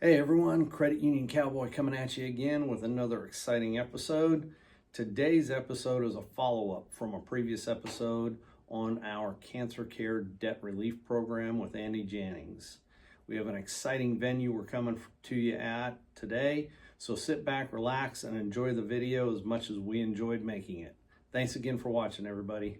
Hey everyone, Credit Union Cowboy coming at you again with another exciting episode. Today's episode is a follow-up from a previous episode on our Cancer Care Debt Relief Program with Andy Jannings. We have an exciting venue we're coming to you at today, so sit back, relax, and enjoy the video as much as we enjoyed making it. Thanks again for watching, everybody.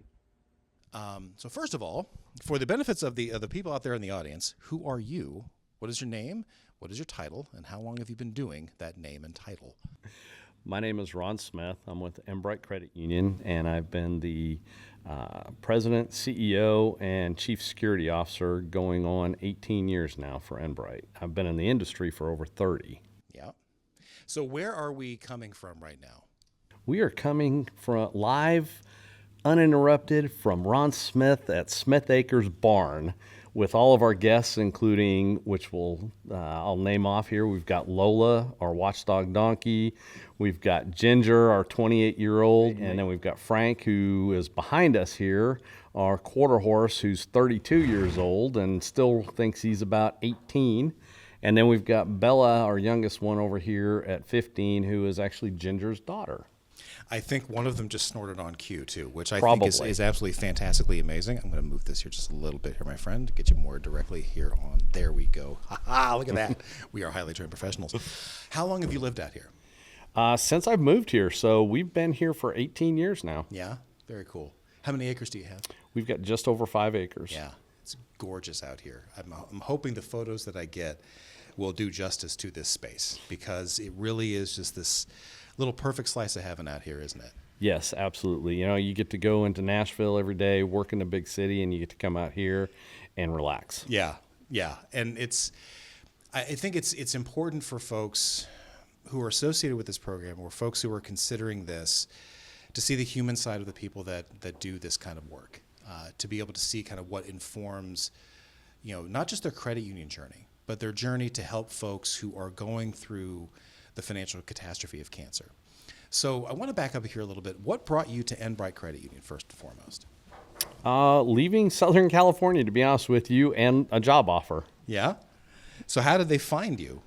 So first of all, for the benefits of the people out there in the audience, who are you? What is your name? What is your title? And how long have you been doing that name and title? My name is Ron Smith. I'm with Enbright Credit Union, and I've been the president, CEO, and chief security officer going on 18 years now for Enbright. I've been in the industry for over 30. Yeah. So where are we coming from right now? We are coming from live, uninterrupted from Ron Smith at Smith Acres Barn with all of our guests, including, which I'll name off here. We've got Lola, our watchdog donkey. We've got Ginger, our 28-year-old. And then we've got Frank, who is behind us here, our quarter horse, who's 32 years old and still thinks he's about 18. And then we've got Bella, our youngest one over here at 15, who is actually Ginger's daughter. I think one of them just snorted on cue too, which I Probably. think is absolutely fantastically amazing. I'm going to move this here just a little bit here, my friend, to get you more directly here on. There we go. Ha-ha, look at that. We are highly trained professionals. How long have you lived out here? Since I've moved here, so we've been here for 18 years now. Yeah, very cool. How many acres do you have? We've got just over 5 acres. Yeah, it's gorgeous out here. I'm hoping the photos that I get will do justice to this space, because it really is just this little perfect slice of heaven out here, isn't it? Yes, absolutely. You know, you get to go into Nashville every day, work in a big city, and you get to come out here and relax. Yeah, yeah. And I think it's important for folks who are associated with this program, or folks who are considering this, to see the human side of the people that do this kind of work, to be able to see kind of what informs, not just their credit union journey, but their journey to help folks who are going through the financial catastrophe of cancer. So I want to back up here a little bit. What brought you to Enbright Credit Union first and foremost? Leaving Southern California, to be honest with you, and a job offer. Yeah? So how did they find you?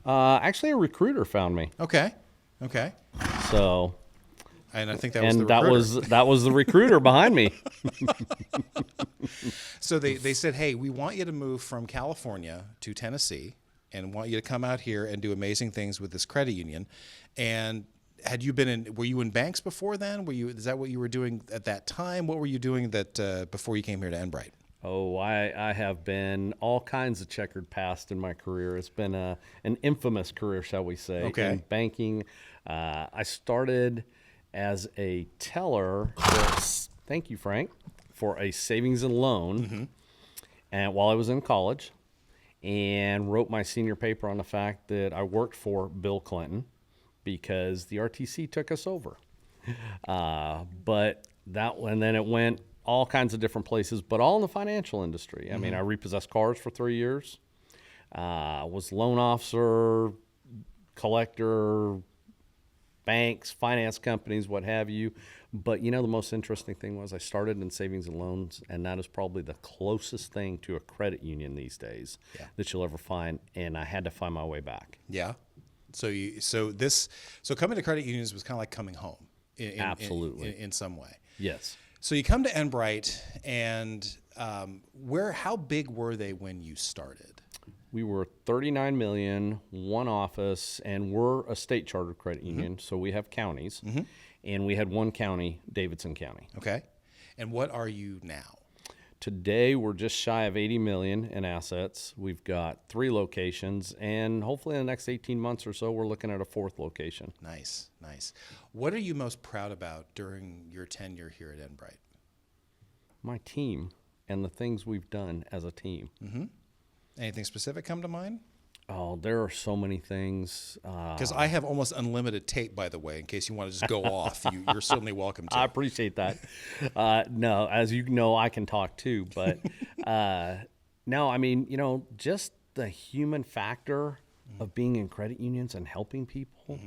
Actually, a recruiter found me. Okay. So, And I think that was the recruiter. that was the recruiter behind me. So they said, hey, we want you to move from California to Tennessee and want you to come out here and do amazing things with this credit union. And were you in banks before then? Is that what you were doing at that time? What were you doing before you came here to Enbright? Oh, I have been all kinds of checkered past in my career. It's been an infamous career, shall we say, Okay. in banking. I started as a teller, thank you, Frank, for a savings and loan, and while I was in college, and wrote my senior paper on the fact that I worked for Bill Clinton because the RTC took us over. And then it went all kinds of different places, but all in the financial industry. I mean, I repossessed cars for 3 years, was loan officer, collector, banks, finance companies, what have you. But the most interesting thing was I started in savings and loans, and that is probably the closest thing to a credit union these days that you'll ever find. And I had to find my way back. Yeah. So coming to credit unions was kind of like coming home. Absolutely. In some way. Yes. So you come to Enbright, and how big were they when you started? We were 39 million, one office, and we're a state chartered credit union, so we have counties, and we had one county, Davidson County. Okay. And what are you now? Today, we're just shy of 80 million in assets. We've got 3 locations, and hopefully in the next 18 months or so, we're looking at a 4th location. Nice. What are you most proud about during your tenure here at Enbright? My team and the things we've done as a team. Anything specific come to mind? Oh, there are so many things. Because I have almost unlimited tape, by the way, in case you want to just go off. You're certainly welcome to. I appreciate that. No, as you know, I can talk too. But no, I mean, just the human factor of being in credit unions and helping people.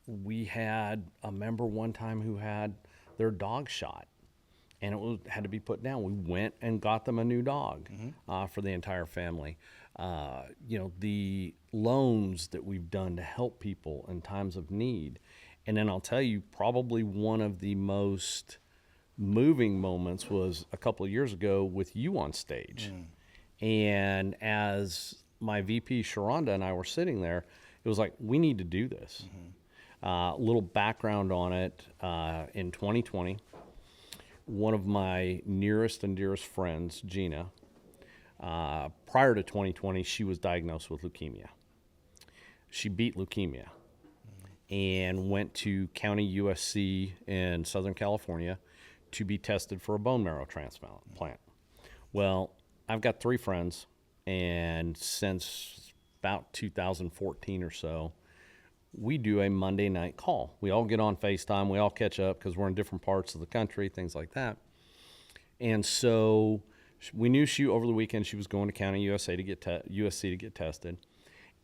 We had a member one time who had their dog shot, and had to be put down. We went and got them a new dog for the entire family. the loans that we've done to help people in times of need. And then I'll tell you, probably one of the most moving moments was a couple of years ago with you on stage. And as my VP, Sharonda, and I were sitting there, it was like, we need to do this. A little background on it. In 2020, one of my nearest and dearest friends, Gina, prior to 2020, she was diagnosed with leukemia. She beat leukemia and went to County USC in Southern California to be tested for a bone marrow transplant. Well, I've got 3 friends, and since about 2014 or so, we do a Monday night call. We all get on FaceTime. We all catch up because we're in different parts of the country, things like that. And so we knew over the weekend she was going to County USC to get tested.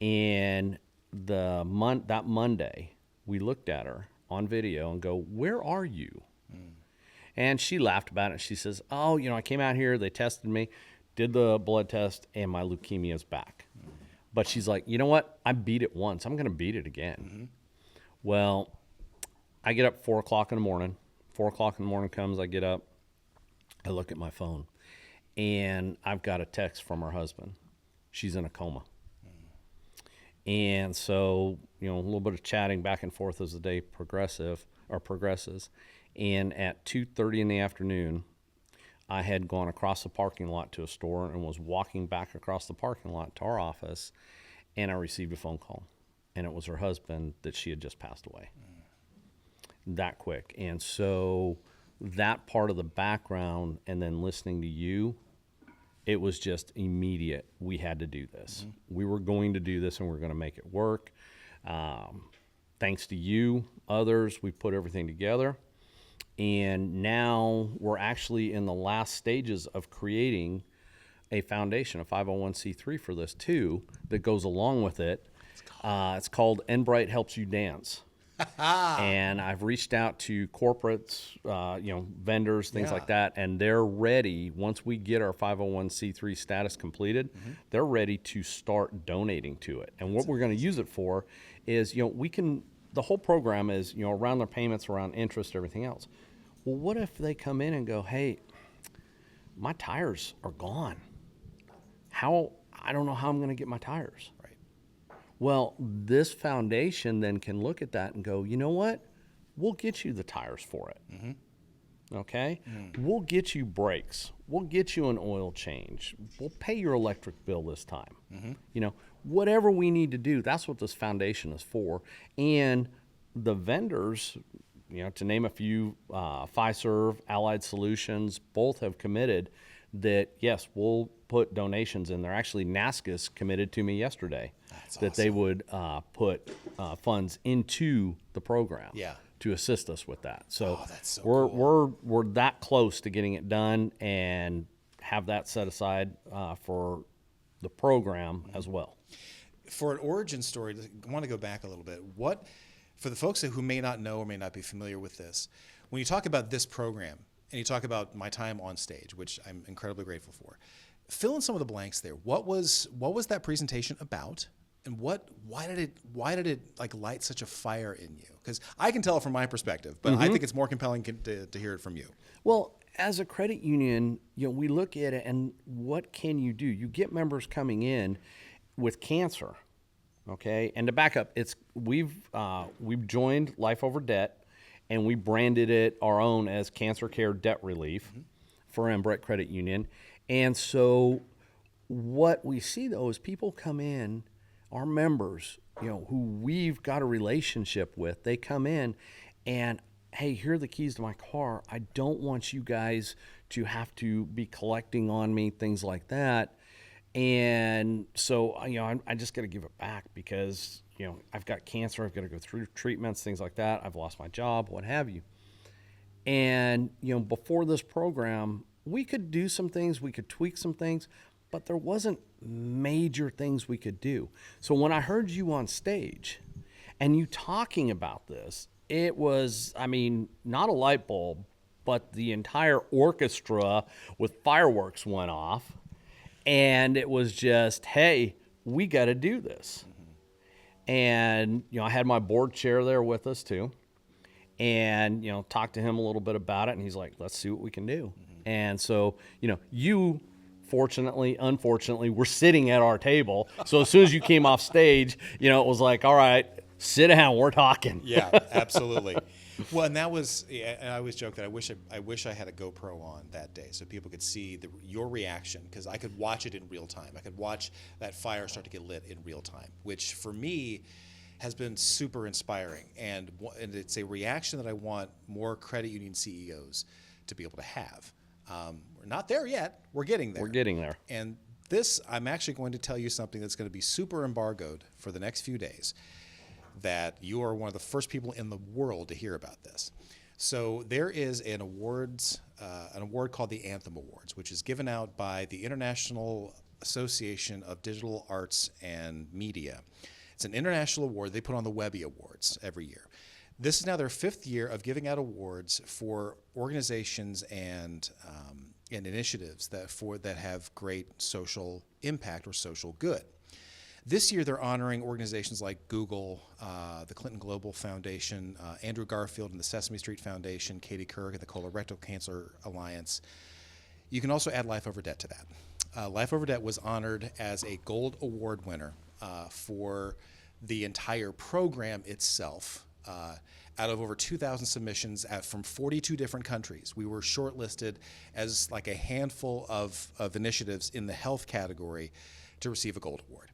And that Monday, we looked at her on video and go, "Where are you?" And she laughed about it. She says, "Oh, I came out here, they tested me, did the blood test, and my leukemia is back." But she's like, "You know what? I beat it once. I'm going to beat it again." Well, I get up 4 o'clock in the morning. 4 o'clock in the morning comes, I get up, I look at my phone, and I've got a text from her husband. She's in a coma. And so, a little bit of chatting back and forth as the day progresses. And at 2:30 in the afternoon, I had gone across the parking lot to a store and was walking back across the parking lot to our office, and I received a phone call. And it was her husband that she had just passed away. That quick. And so that part of the background, and then listening to you, it was just immediate. We had to do this. We were going to do this, and we're going to make it work. Thanks to you, others, we put everything together. And now we're actually in the last stages of creating a foundation, a 501c3 for this too, that goes along with it. It's called Enbright Helps You Dance. And I've reached out to corporates, vendors, things like that, and they're ready. Once we get our 501c3 status completed, they're ready to start donating to it. And what we're going to use it for is, the whole program is, around their payments, around interest, everything else. Well, what if they come in and go, "Hey, my tires are gone. I don't know how I'm going to get my tires." Right. Well, this foundation then can look at that and go, "You know what? We'll get you the tires for it." Okay? We'll get you brakes. We'll get you an oil change. We'll pay your electric bill this time. Whatever we need to do, that's what this foundation is for. And the vendors, to name a few, Fiserv, Allied Solutions, both have committed that, yes, we'll put donations in there. Actually, NASCA's committed to me yesterday that they would put funds into the program to assist us with that. So, that's so we're that close to getting it done and have that set aside for the program as well. For an origin story, I want to go back a little bit. For the folks who may not know or may not be familiar with this, when you talk about this program and you talk about my time on stage, which I'm incredibly grateful for, fill in some of the blanks there. What was that presentation about, and why did it like light such a fire in you? Because I can tell from my perspective, but I think it's more compelling to hear it from you. Well, as a credit union, we look at it and what can you do? You get members coming in with cancer, okay? And to back up, we've joined Life Over Debt, and we branded it our own as Cancer Care Debt Relief for Enbright Credit Union. And so what we see though is people come in, our members, who we've got a relationship with, they come in and, "Hey, here are the keys to my car. I don't want you guys to have to be collecting on me," things like that. And so, I just got to give it back because, I've got cancer. I've got to go through treatments, things like that. I've lost my job, what have you. And, before this program, we could do some things, we could tweak some things, but there wasn't major things we could do. So when I heard you on stage and you talking about this, it was, not a light bulb, but the entire orchestra with fireworks went off. And it was just, hey, we got to do this. And, I had my board chair there with us too. And, talked to him a little bit about it. And he's like, let's see what we can do. And so, you fortunately, unfortunately, were sitting at our table. So as soon as you came off stage, it was like, all right, sit down, we're talking. Yeah, absolutely. Well, and that was, and I always joke that I wish I had a GoPro on that day so people could see your reaction, because I could watch it in real time. I could watch that fire start to get lit in real time, which for me has been super inspiring. And it's a reaction that I want more credit union CEOs to be able to have. We're not there yet. We're getting there. We're getting there. And this, I'm actually going to tell you something that's going to be super embargoed for the next few days, that you are one of the first people in the world to hear about this. So there is an award called the Anthem Awards, which is given out by the International Association of Digital Arts and Media. It's an international award. They put on the Webby Awards every year. This is now their 5th year of giving out awards for organizations and initiatives that have great social impact or social good. This year, they're honoring organizations like Google, the Clinton Global Foundation, Andrew Garfield and the Sesame Street Foundation, Katie Couric and the Colorectal Cancer Alliance. You can also add Life Over Debt to that. Life Over Debt was honored as a Gold Award winner for the entire program itself. Out of over 2,000 submissions from 42 different countries, we were shortlisted as like a handful of initiatives in the health category to receive a Gold Award.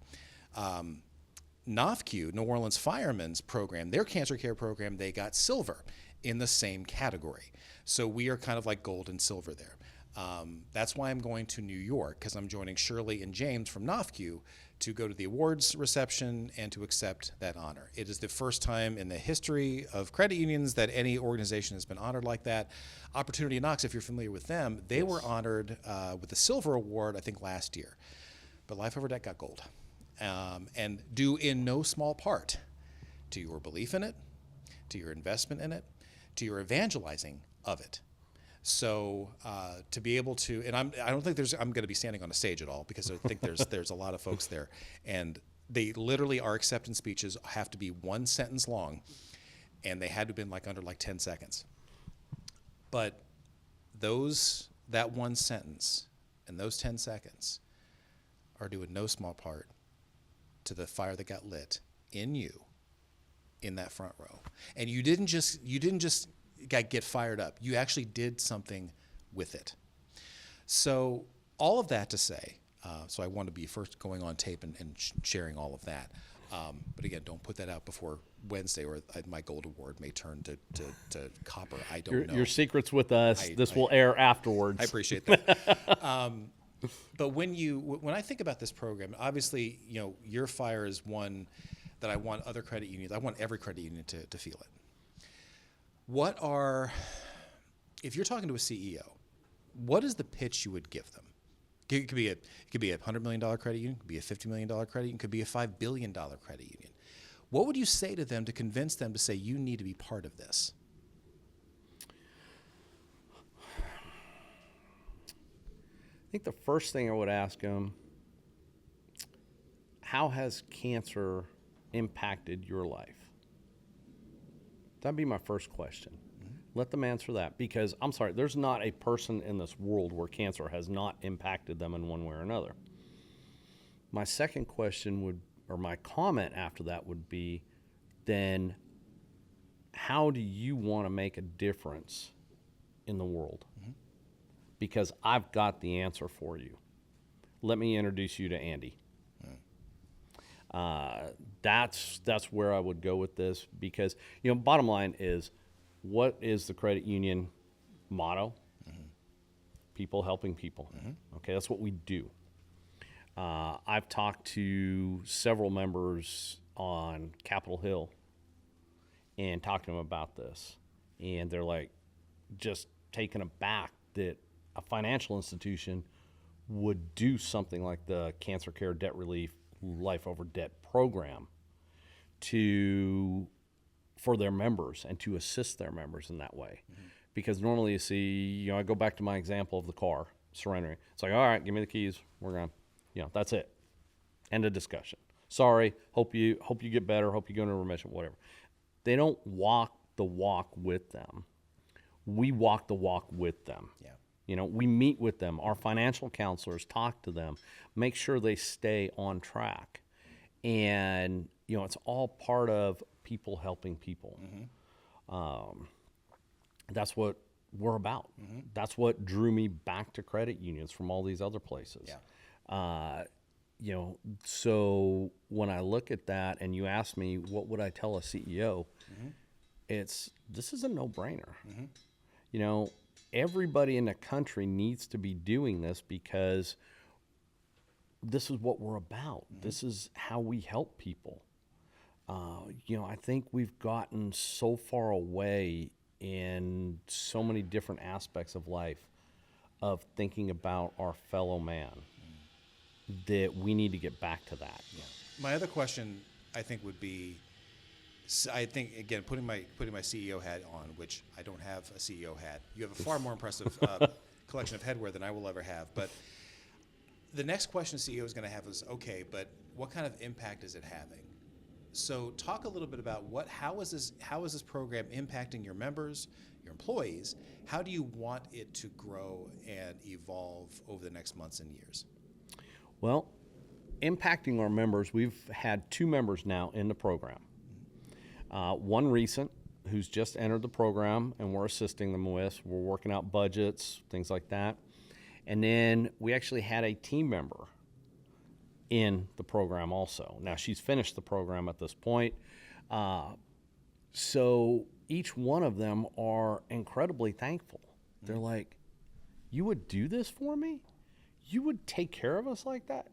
NOFQ, New Orleans Firemen's program, their cancer care program, they got silver in the same category. So we are kind of like gold and silver there. That's why I'm going to New York, because I'm joining Shirley and James from NOFQ to go to the awards reception and to accept that honor. It is the first time in the history of credit unions that any organization has been honored like that. Opportunity Knox, if you're familiar with them, they were honored with the silver award, I think, last year. But Life Over Debt got gold. And due in no small part to your belief in it, to your investment in it, to your evangelizing of it. So to be able to, and I don't think I'm going to be standing on a stage at all, because I think there's a lot of folks there, and they literally, our acceptance speeches have to be 1 sentence long, and they had to have been under 10 seconds. But that 1 sentence and those 10 seconds are due in no small part to the fire that got lit in you in that front row. And you didn't just get fired up. You actually did something with it. So all of that to say, so I want to be first going on tape and sharing all of that. But again, don't put that out before Wednesday, or my gold award may turn to copper. I don't know. Your secret's with us. This will air afterwards. I appreciate that. But when I think about this program, obviously, your fire is one that I want other credit unions. I want every credit union to feel it. If you're talking to a CEO, what is the pitch you would give them? It could be a $100 million credit union, it could be a $50 million credit union, it could be a $5 billion credit union. What would you say to them to convince them to say you need to be part of this? I think the first thing I would ask them, how has cancer impacted your life? That'd be my first question. Mm-hmm. Let them answer that, because I'm sorry, there's not a person in this world where cancer has not impacted them in one way or another. My second question my comment after that would be, then how do you want to make a difference in the world? Mm-hmm. Because I've got the answer for you. Let me introduce you to Andy. That's where I would go with this, because bottom line is, what is the credit union motto? Mm-hmm. People helping people. Mm-hmm. Okay, that's what we do. I've talked to several members on Capitol Hill and talked to them about this, and they're like just taken aback that a financial institution would do something like the Cancer Care Debt Relief Life Over Debt program for their members and to assist their members in that way. Mm-hmm. Because normally you see, I go back to my example of the car surrendering. It's like, all right, give me the keys, we're gone. That's it. End of discussion. Sorry. Hope you get better. Hope you go into remission. Whatever. They don't walk the walk with them. We walk the walk with them. Yeah. We meet with them. Our financial counselors talk to them, make sure they stay on track. And, it's all part of people helping people. That's what we're about. That's what drew me back to credit unions from all these other places. Yeah. So when I look at that and you ask me, what would I tell a CEO? This is a no-brainer. Everybody in the country needs to be doing this because this is what we're about. This is how we help people. I think we've gotten so far away in so many different aspects of life of thinking about our fellow man that we need to get back to that. Yeah. My other question, I think, would be, I think, again, putting my CEO hat on, which I don't have a CEO hat. You have a far more impressive collection of headwear than I will ever have. But the next question the CEO is going to have is, okay, but what kind of impact is it having? So talk a little bit about how is this program impacting your members, your employees? How do you want it to grow and evolve over the next months and years? Well, impacting our members, we've had 2 members now in the program. One recent who's just entered the program, and we're assisting them with. We're working out budgets, things like that. And then we actually had a team member in the program also. Now, she's finished the program at this point. So each one of them are incredibly thankful. They're like, you would do this for me? You would take care of us like that?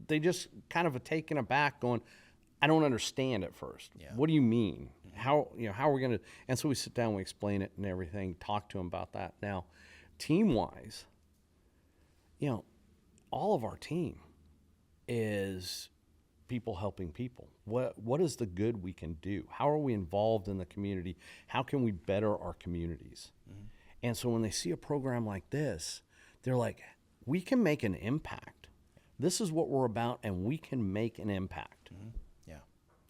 They just kind of are taken aback going, I don't understand at first. Yeah. What do you mean? How are we going to? And so we sit down, we explain it and everything, talk to them about that. Now, team-wise, all of our team is people helping people. What is the good we can do? How are we involved in the community? How can we better our communities? And so when they see a program like this, they're like, we can make an impact. This is what we're about, and we can make an impact. Yeah.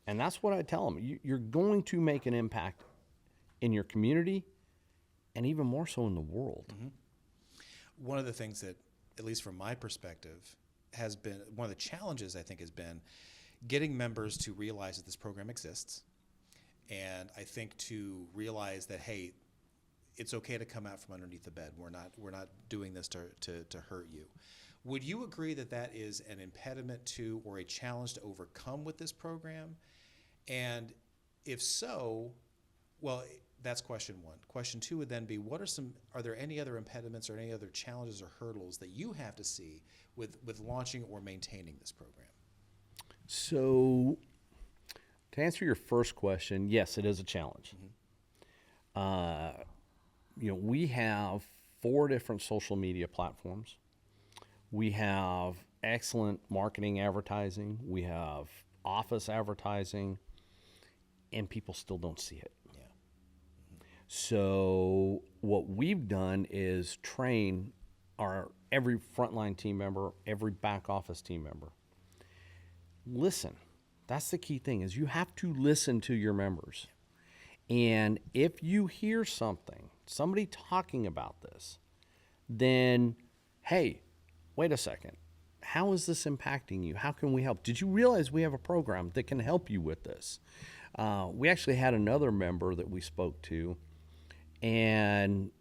And that's what I tell them. You're going to make an impact in your community and even more so in the world. One of the things that, at least from my perspective, has been one of the challenges, I think, has been getting members to realize that this program exists. And I think to realize that, hey, it's okay to come out from underneath the bed. We're not doing this to hurt you. Would you agree that that is an impediment to or a challenge to overcome with this program? And if so, well, that's question one. Question two would then be, are there any other impediments or any other challenges or hurdles that you have to see with launching or maintaining this program? So to answer your first question, yes, it is a challenge. We have 4 different social media platforms. We have excellent marketing advertising. We have office advertising, and people still don't see it. Yeah. So what we've done is train every frontline team member, every back office team member. Listen. That's the key thing, is you have to listen to your members. And if you hear somebody talking about this, then, hey, wait a second. How is this impacting you? How can we help? Did you realize we have a program that can help you with this? We actually had another member that we spoke to, and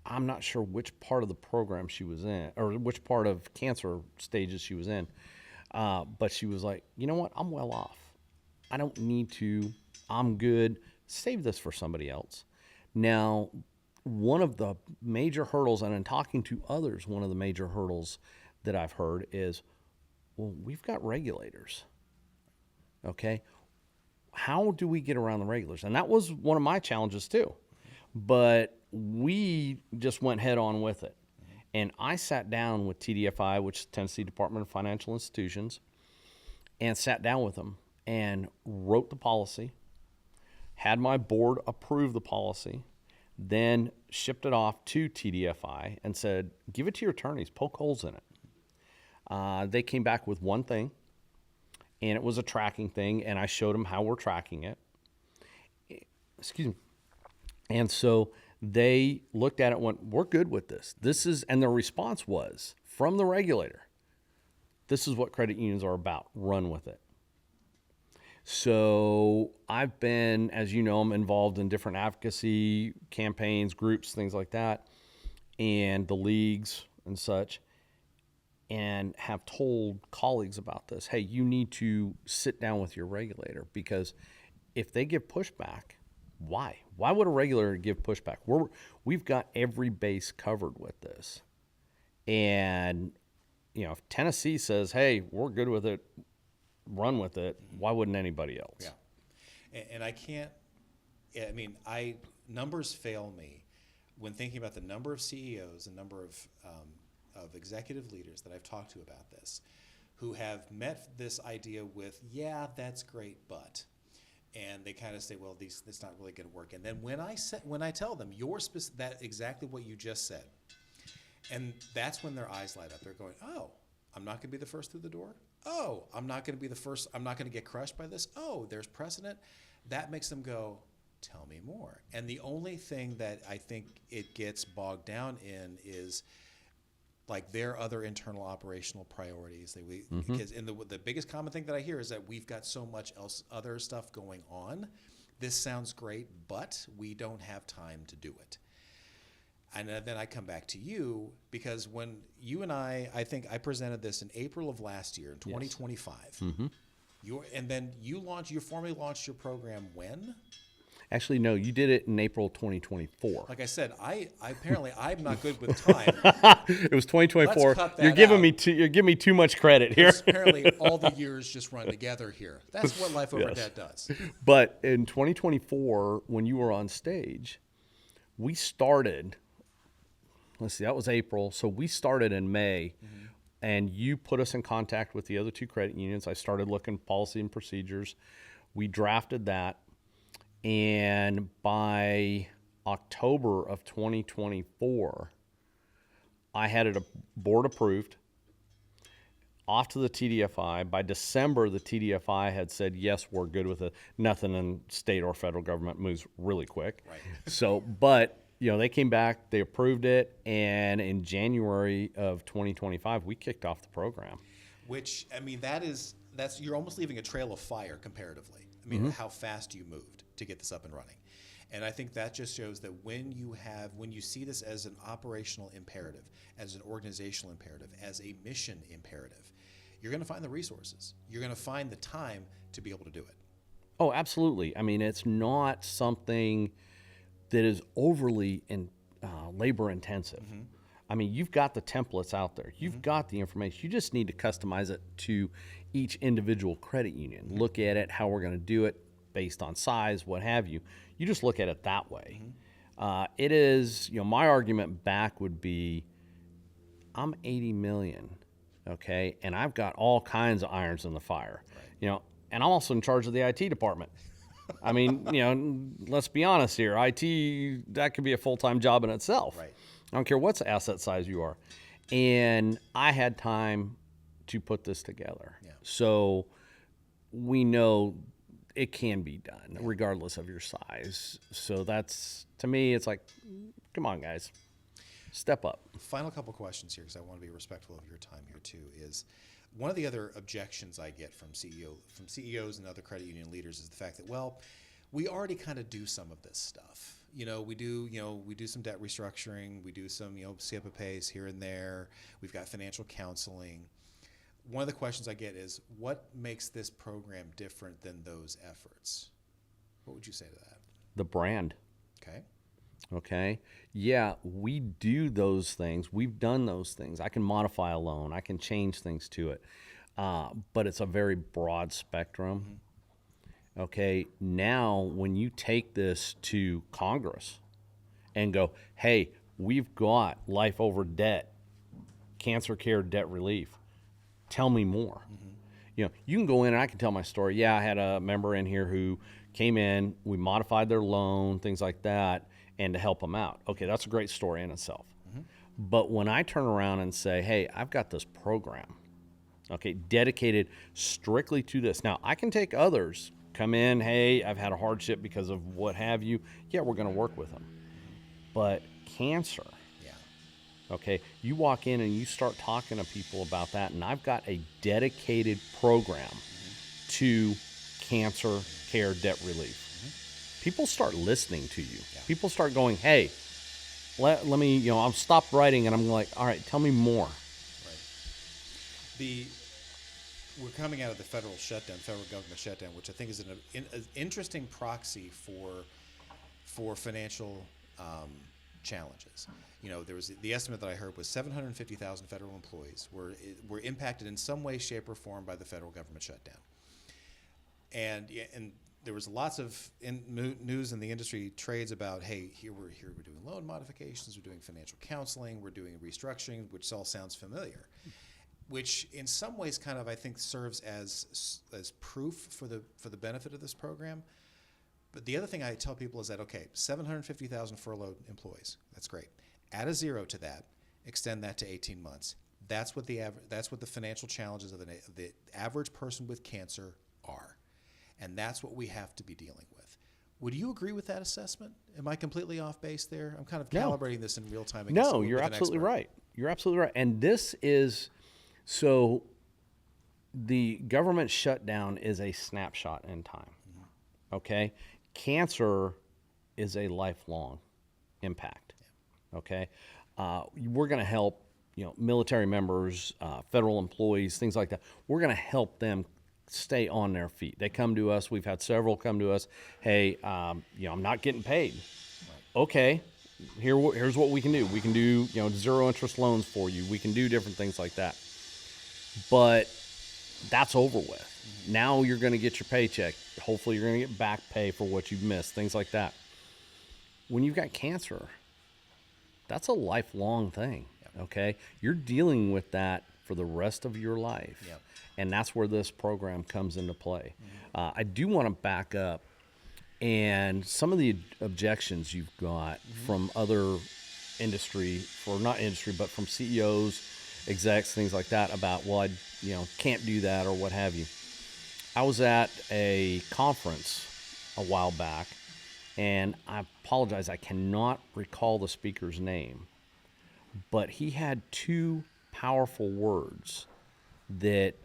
I'm not sure which part of the program she was in, or which part of cancer stages she was in, but she was like, you know what? I'm well off. I don't need to. I'm good. Save this for somebody else. Now, one of the major hurdles, and in talking to others, one of the major hurdles that I've heard is, well, we've got regulators. Okay? How do we get around the regulators? And that was one of my challenges too. But we just went head on with it. And I sat down with TDFI, which is Tennessee Department of Financial Institutions, and sat down with them and wrote the policy, had my board approve the policy, then shipped it off to TDFI and said, give it to your attorneys, poke holes in it. They came back with one thing, and it was a tracking thing, and I showed them how we're tracking it. Excuse me. And so they looked at it and went, we're good with this. And their response was, from the regulator, this is what credit unions are about. Run with it. So I've been, as you know, I'm involved in different advocacy campaigns, groups, things like that, and the leagues and such, and have told colleagues about this. Hey, you need to sit down with your regulator, because if they give pushback, why? Why would a regulator give pushback? We've got every base covered with this. And, if Tennessee says, hey, we're good with it, run with it, why wouldn't anybody else? Yeah. And numbers fail me when thinking about the number of CEOs and number of executive leaders that I've talked to about this, who have met this idea with, yeah, that's great, but, and they kind of say, well, it's not really going to work. And then when I tell them that exactly what you just said, and that's when their eyes light up. They're going, oh, I'm not going to be the first through the door. Oh, I'm not going to be the first. I'm not going to get crushed by this. Oh, there's precedent. That makes them go, tell me more. And the only thing that I think it gets bogged down in is like their other internal operational priorities. Because the biggest common thing that I hear is that we've got so much other stuff going on. This sounds great, but we don't have time to do it. And then I come back to you, because when you and I think I presented this in April of last year, in 2025. Yes. Mm-hmm. And then you formally launched your program when? Actually, no, you did it in April 2024. Like I said, I'm not good with time. It was 2024. Let's cut that You're giving out. You're giving me too much credit here. Apparently, all the years just run together here. That's what Life Over Debt does. But in 2024, when you were on stage, we started. Let's see, that was April. So we started in May, and you put us in contact with the other two credit unions. I started looking at policy and procedures. We drafted that. And by October of 2024, I had it board approved, off to the TDFI. By December, the TDFI had said, yes, we're good with it. Nothing in state or federal government moves really quick. Right. So, but they came back, they approved it, and in January of 2025, we kicked off the program. Which, you're almost leaving a trail of fire comparatively. How fast you moved to get this up and running. And I think that just shows that when you see this as an operational imperative, as an organizational imperative, as a mission imperative, you're going to find the resources. You're going to find the time to be able to do it. Oh, absolutely. It's not something that is overly labor intensive. Mm-hmm. You've got the templates out there. You've got the information. You just need to customize it to each individual credit union. Mm-hmm. Look at it, how we're going to do it based on size, what have you. You just look at it that way. Mm-hmm. It is, my argument back would be, I'm 80 million, okay, and I've got all kinds of irons in the fire, right. And I'm also in charge of the IT department. Let's be honest here. IT, that could be a full-time job in itself. Right. I don't care what asset size you are. And I had time to put this together. Yeah. So we know it can be done regardless of your size. So that's, to me, it's like, come on, guys, step up. Final couple questions here, because I want to be respectful of your time here too, is one of the other objections I get from CEOs and other credit union leaders is the fact that, well, we already kind of do some of this stuff. We do some debt restructuring, we do some, SIPA pays here and there. We've got financial counseling. One of the questions I get is, what makes this program different than those efforts? What would you say to that? The brand. Okay. Yeah, we do those things. We've done those things. I can modify a loan. I can change things to it. But it's a very broad spectrum. Mm-hmm. Okay, now when you take this to Congress and go, hey, we've got life over debt, cancer care debt relief, tell me more. Mm-hmm. You can go in and I can tell my story. Yeah, I had a member in here who came in, we modified their loan, things like that, and to help them out. Okay, that's a great story in itself. But when I turn around and say, hey, I've got this program, okay, dedicated strictly to this. Now, I can take others, come in, hey, I've had a hardship because of what have you. Yeah, we're going to work with them. But cancer, okay, you walk in and you start talking to people about that, and I've got a dedicated program to cancer care debt relief. People start listening to you. People start going, hey, let me, I'll stop writing, and I'm like, all right, tell me more. Right. We're coming out of the federal government shutdown, which I think is an interesting proxy for financial challenges. There was the estimate that I heard was 750,000 federal employees were impacted in some way, shape, or form by the federal government shutdown. And there was lots of news in the industry trades about, hey, here we're doing loan modifications, we're doing financial counseling, we're doing restructuring, which all sounds familiar, which in some ways kind of I think serves as proof for the benefit of this program. But the other thing I tell people is that, okay, 750,000 furloughed employees, that's great. Add a zero to that, extend that to 18 months. That's what the financial challenges of the average person with cancer are. And that's what we have to be dealing with. Would you agree with that assessment? Am I completely off base there? I'm kind of calibrating this in real time. No, you're absolutely right. You're absolutely right. And this is, so the government shutdown is a snapshot in time. Okay? Cancer is a lifelong impact. Okay? We're going to help, military members, federal employees, things like that. We're going to help them stay on their feet. They come to us. We've had several come to us. Hey, I'm not getting paid. Right. Okay, here's what we can do. We can do, zero interest loans for you. We can do different things like that. But that's over with. Now you're going to get your paycheck. Hopefully you're going to get back pay for what you've missed, things like that. When you've got cancer, that's a lifelong thing. Yep. Okay, you're dealing with that for the rest of your life. Yep. And that's where this program comes into play. I do want to back up, and some of the objections you've got from other industry, but from CEOs, execs, things like that about, well, I can't do that or what have you. I was at a conference a while back, and I apologize, I cannot recall the speaker's name, but he had two powerful words that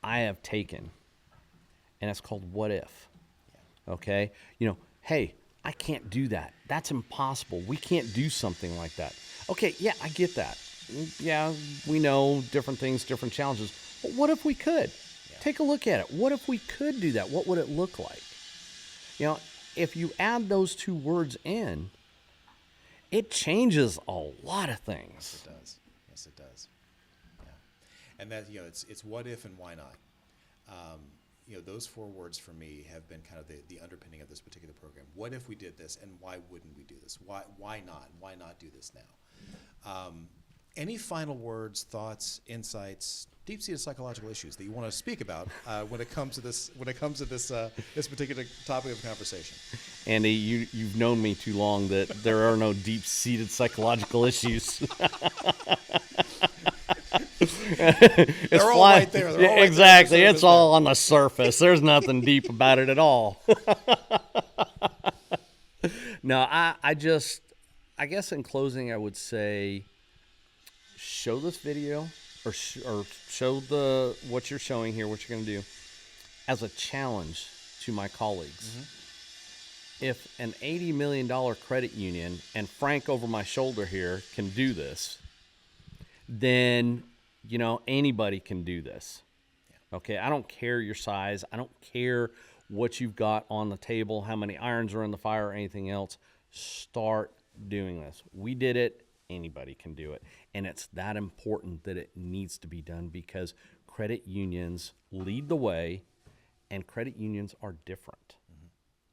I have taken, and it's called what if. Okay? Hey, I can't do that. That's impossible. We can't do something like that. Okay, yeah, I get that. Yeah, we know different things, different challenges. But what if we could? Yeah. Take a look at it. What if we could do that? What would it look like? If you add those two words in, it changes a lot of things. Yes, it does. Yes, it does. And that, it's what if and why not. Those four words for me have been kind of the underpinning of this particular program. What if we did this, and why wouldn't we do this? Why not? Why not do this now? Any final words, thoughts, insights, deep-seated psychological issues that you want to speak about when it comes to this this particular topic of conversation? Andy, you've known me too long that there are no deep-seated psychological issues. They're all right there. Exactly. It's all on the surface. There's nothing deep about it at all. No, I guess in closing, I would say show this video or show what you're showing here, what you're going to do, as a challenge to my colleagues. If an $80 million credit union and Frank over my shoulder here can do this, then anybody can do this. Okay, I don't care your size. I don't care what you've got on the table, how many irons are in the fire, or anything else. Start doing this. We did it. Anybody can do it. And it's that important that it needs to be done because credit unions lead the way, and credit unions are different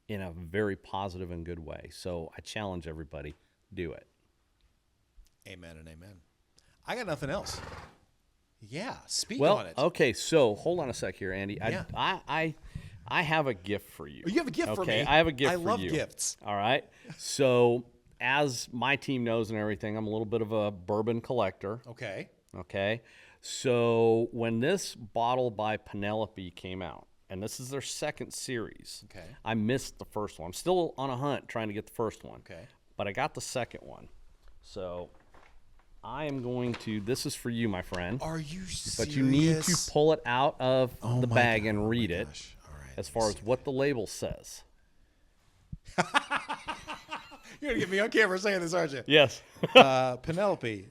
in a very positive and good way. So I challenge everybody, do it. Amen and amen. I got nothing else. Yeah, speak on it. Okay, so hold on a sec here, Andy. Yeah. I have a gift for you. Oh, you have a gift for me? I have a gift I for you. love gifts. All right. So, as my team knows and everything, I'm a little bit of a bourbon collector. Okay. Okay. So, when this bottle by Penelope came out, and this is their second series, Okay. I missed the first one. I'm still on a hunt trying to get the first one. Okay. But I got the second one. So, I am going to, this is for you, my friend. Are you serious? But you need to pull it out of the my bag God. and read Oh my it gosh. All right. as far as what the label says. You're going to get me on camera saying this, aren't you? Yes. Penelope,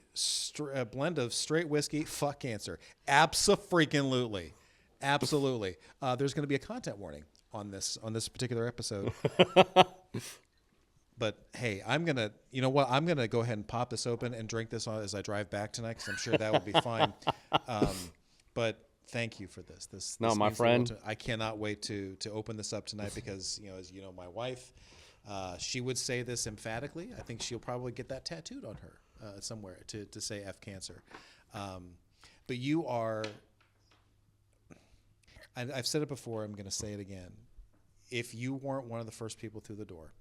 a blend of straight whiskey, fuck cancer. Abso-freaking-lutely. Absolutely. There's going to be a content warning on this particular episode. But hey, I'm going to, you know what? I'm going to go ahead and pop this open and drink this as I drive back tonight because I'm sure that would be fine. But thank you for this. This No, my means the friend. world to- I cannot wait to open this up tonight because, you know, as you know, my wife, she would say this emphatically. I think she'll probably get that tattooed on her somewhere to say F cancer. But you are, I've said it before, I'm going to say it again. If you weren't one of the first people through the door,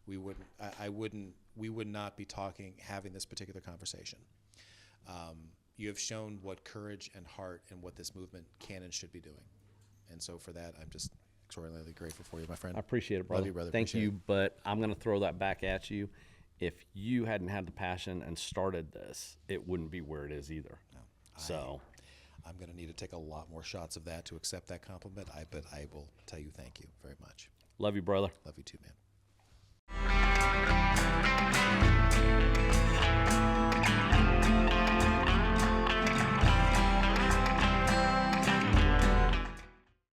we would not be having this particular conversation. You have shown what courage and heart and what this movement can and should be doing. And so for that, I'm just extraordinarily grateful for you, my friend. I appreciate it, brother. Love you, brother. Thank Appreciate you, it. but I'm going to throw that back at you. If you hadn't had the passion and started this, it wouldn't be where it is either. No, So, I'm going to need to take a lot more shots of that to accept that compliment. But I will tell you thank you very much. love you, brother. Love you too, man.